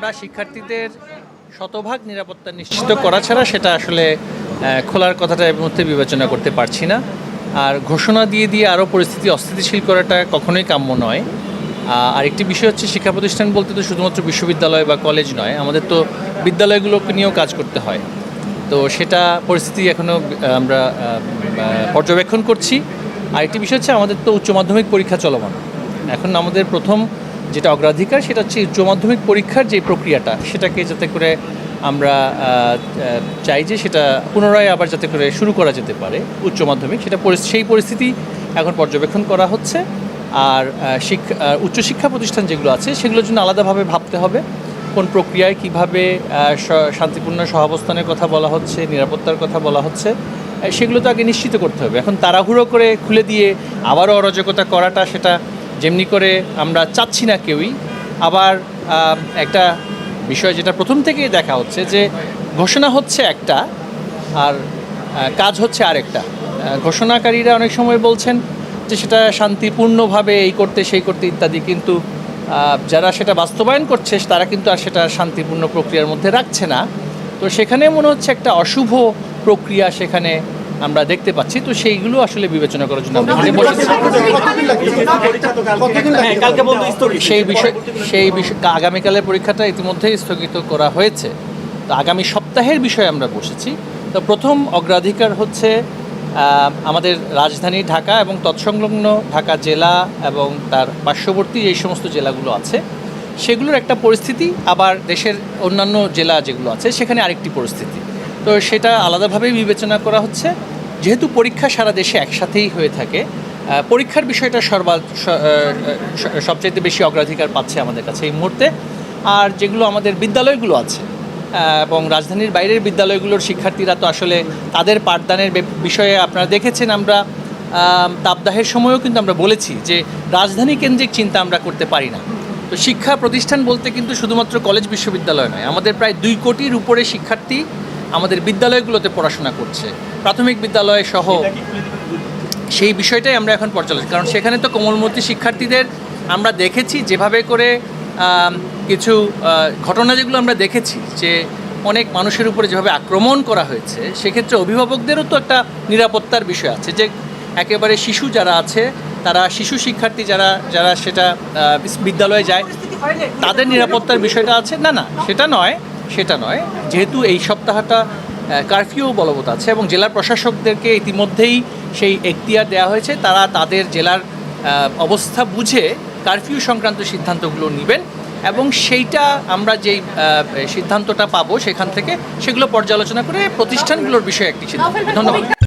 আমরা শিক্ষার্থীদের শতভাগ নিরাপত্তা নিশ্চিত করা ছাড়া সেটা আসলে খোলার কথাটা এর মধ্যে বিবেচনা করতে পারছি না। আর ঘোষণা দিয়ে আরও পরিস্থিতি অস্থিতিশীল করাটা কখনোই কাম্য নয়। আরেকটি বিষয় হচ্ছে, শিক্ষা প্রতিষ্ঠান বলতে তো শুধুমাত্র বিশ্ববিদ্যালয় বা কলেজ নয়, আমাদের তো বিদ্যালয়গুলোকে নিয়েও কাজ করতে হয়। তো সেটা পরিস্থিতি এখনও আমরা পর্যবেক্ষণ করছি। আরেকটি বিষয় হচ্ছে, আমাদের তো উচ্চ মাধ্যমিক পরীক্ষা চলমান। এখন আমাদের প্রথম যেটা অগ্রাধিকার সেটা হচ্ছে উচ্চ মাধ্যমিক পরীক্ষার যে প্রক্রিয়াটা, সেটাকে যাতে করে আমরা চাই যে সেটা পুনরায় আবার যাতে করে শুরু করা যেতে পারে উচ্চ মাধ্যমিক, সেটা সেই পরিস্থিতি এখন পর্যবেক্ষণ করা হচ্ছে। আর উচ্চশিক্ষা প্রতিষ্ঠান যেগুলো আছে সেগুলোর জন্য আলাদাভাবে ভাবতে হবে কোন প্রক্রিয়ায় কীভাবে শান্তিপূর্ণ সহাবস্থানের কথা বলা হচ্ছে, নিরাপত্তার কথা বলা হচ্ছে, সেগুলো তো আগে নিশ্চিত করতে হবে। এখন তাড়াহুড়ো করে খুলে দিয়ে আবারও অরাজকতা করাটা, সেটা যেমনি করে আমরা চাচ্ছি না কেউই। আবার একটা বিষয় যেটা প্রথম থেকেই দেখা হচ্ছে যে ঘোষণা হচ্ছে একটা আর কাজ হচ্ছে আরেকটা। ঘোষণাকারীরা অনেক সময় বলছেন যে সেটা শান্তিপূর্ণভাবে এই করতে সেই করতে ইত্যাদি, কিন্তু যারা সেটা বাস্তবায়ন করছে তারা কিন্তু আর সেটা শান্তিপূর্ণ প্রক্রিয়ার মধ্যে রাখছে না। তো সেখানে মনে হচ্ছে একটা অশুভ প্রক্রিয়া সেখানে আমরা দেখতে পাচ্ছি। তো সেইগুলো আসলে বিবেচনা করার জন্য আমরা সেই বিষয় আগামীকালের পরীক্ষাটা ইতিমধ্যেই স্থগিত করা হয়েছে। তো আগামী সপ্তাহের বিষয়ে আমরা বসেছি। তো প্রথম অগ্রাধিকার হচ্ছে আমাদের রাজধানী ঢাকা এবং তৎসংলগ্ন ঢাকা জেলা এবং তার পার্শ্ববর্তী এই সমস্ত জেলাগুলো আছে সেগুলোর একটা পরিস্থিতি, আবার দেশের অন্যান্য জেলা যেগুলো আছে সেখানে আরেকটি পরিস্থিতি। তো সেটা আলাদাভাবেই বিবেচনা করা হচ্ছে। যেহেতু পরীক্ষা সারা দেশে একসাথেই হয়ে থাকে, পরীক্ষার বিষয়টা সবচাইতে বেশি অগ্রাধিকার পাচ্ছে আমাদের কাছে এই মুহূর্তে। আর যেগুলো আমাদের বিদ্যালয়গুলো আছে এবং রাজধানীর বাইরের বিদ্যালয়গুলোর শিক্ষার্থীরা তো আসলে তাদের পাঠদানের বিষয়ে আপনারা দেখেছেন, আমরা তাপদাহের সময়ও কিন্তু আমরা বলেছি যে রাজধানী কেন্দ্রিক চিন্তা আমরা করতে পারি না। তো শিক্ষা প্রতিষ্ঠান বলতে কিন্তু শুধুমাত্র কলেজ বিশ্ববিদ্যালয় নয়, আমাদের প্রায় 2 কোটির উপরে শিক্ষার্থী আমাদের বিদ্যালয়গুলোতে পড়াশোনা করছে, প্রাথমিক বিদ্যালয় সহ। সেই বিষয়টাই আমরা এখন পর্যালোচনা, কারণ সেখানে তো কোমলমতি শিক্ষার্থীদের আমরা দেখেছি যেভাবে করে কিছু ঘটনা যেগুলো আমরা দেখেছি যে অনেক মানুষের উপরে যেভাবে আক্রমণ করা হয়েছে, সেক্ষেত্রে অভিভাবকদেরও তো একটা নিরাপত্তার বিষয় আছে যে একেবারে শিশু যারা আছে, তারা শিশু শিক্ষার্থী যারা সেটা বিদ্যালয়ে যায়, তাদের নিরাপত্তার বিষয়টা আছে। না সেটা নয়। যেহেতু এই সপ্তাহটা কারফিউ বলবৎ আছে এবং জেলার প্রশাসকদেরকে ইতিমধ্যেই সেই এখতিয়ার দেওয়া হয়েছে, তারা তাদের জেলার অবস্থা বুঝে কারফিউ সংক্রান্ত সিদ্ধান্তগুলো নেবেন এবং সেইটা আমরা যেই সিদ্ধান্তটা পাবো সেখান থেকে সেগুলো পর্যালোচনা করে প্রতিষ্ঠানগুলোর বিষয়ে একটি সিদ্ধান্ত। ধন্যবাদ।